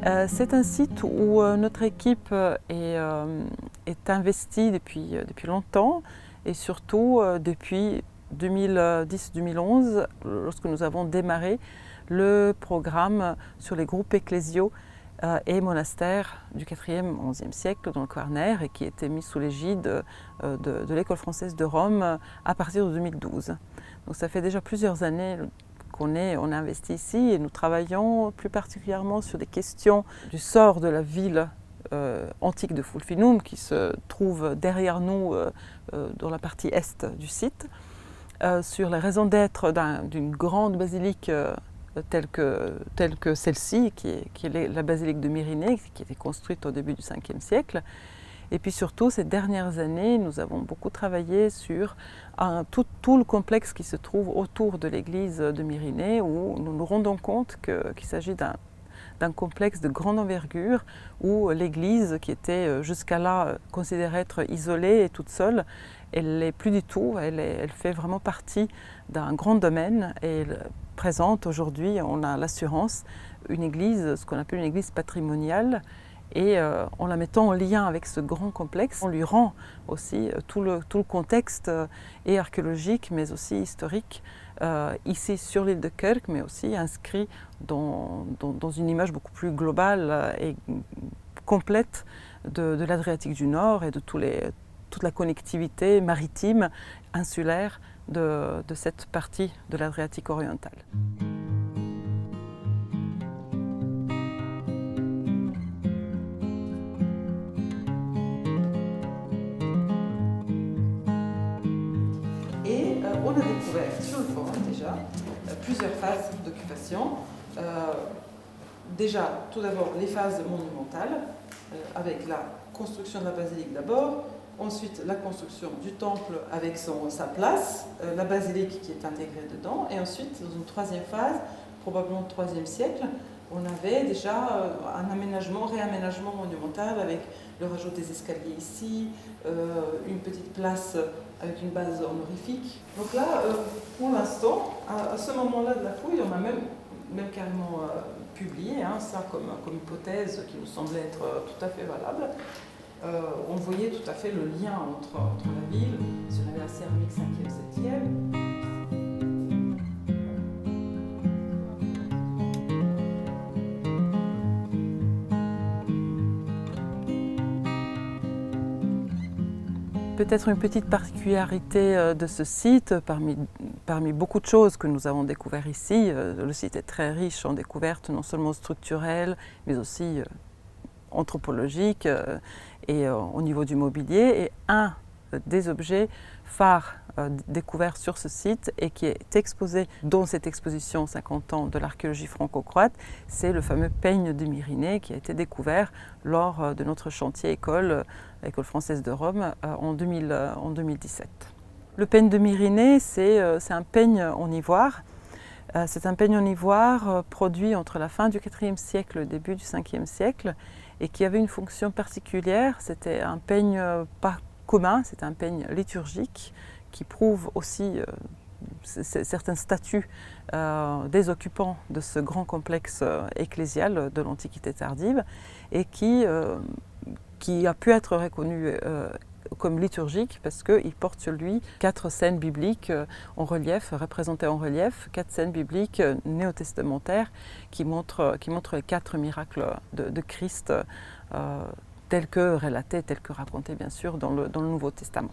C'est un site où notre équipe est investie depuis longtemps et surtout depuis 2010-2011, lorsque nous avons démarré le programme sur les groupes ecclésiaux et monastères du 4e, 11e siècle dans le Quarnaire et qui était mis sous l'égide de l'École française de Rome à partir de 2012. Donc ça fait déjà plusieurs années qu'on est investi ici et nous travaillons plus particulièrement sur des questions du sort de la ville antique de Fulfinum qui se trouve derrière nous dans la partie est du site, sur les raisons d'être d'une grande basilique telle que celle-ci, qui est la basilique de Myrinée, qui a été construite au début du 5e siècle. Et puis surtout, ces dernières années, nous avons beaucoup travaillé sur tout le complexe qui se trouve autour de l'église de Myrinée, où nous nous rendons compte qu'il s'agit d'un complexe de grande envergure, où l'église, qui était jusqu'à là considérée être isolée et toute seule, elle n'est plus du tout, elle fait vraiment partie d'un grand domaine et elle présente aujourd'hui, on a l'assurance, une église, ce qu'on appelle une église patrimoniale, et en la mettant en lien avec ce grand complexe, on lui rend aussi tout le contexte et archéologique mais aussi historique ici sur l'île de Kerk, mais aussi inscrit dans une image beaucoup plus globale et complète de l'Adriatique du Nord et de toute la connectivité maritime, insulaire de cette partie de l'Adriatique oriental. On a découvert sur le forum déjà plusieurs phases d'occupation. Déjà, tout d'abord, les phases monumentales, avec la construction de la basilique d'abord, ensuite la construction du temple avec sa place, la basilique qui est intégrée dedans, et ensuite, dans une troisième phase, probablement au 3e siècle, on avait déjà un réaménagement monumental avec le rajout des escaliers ici, une petite place avec une base honorifique. Donc là, pour l'instant, à ce moment-là de la fouille, on a même carrément publié ça comme hypothèse qui nous semblait être tout à fait valable. On voyait tout à fait le lien entre la ville, si on avait la céramique 5e, 7e. Peut-être une petite particularité de ce site, parmi beaucoup de choses que nous avons découvertes ici, le site est très riche en découvertes non seulement structurelles, mais aussi anthropologiques et au niveau du mobilier. Et un des objets phares découverts sur ce site et qui est exposé dans cette exposition 50 ans de l'archéologie franco-croate, c'est le fameux peigne de Myrinée qui a été découvert lors de notre chantier école française de Rome en 2017. Le peigne de Myrinée, c'est un peigne en ivoire. C'est un peigne en ivoire produit entre la fin du 4e siècle et le début du 5e siècle et qui avait une fonction particulière. C'était un peigne pas commun, c'est un peigne liturgique qui prouve aussi certains statuts des occupants de ce grand complexe ecclésial de l'Antiquité tardive et qui a pu être reconnu comme liturgique parce qu'il porte sur lui 4 scènes bibliques en relief, représentées en relief, 4 scènes bibliques néo-testamentaires qui montrent les 4 miracles de Christ tels que relatés, tels que racontés bien sûr dans le Nouveau Testament.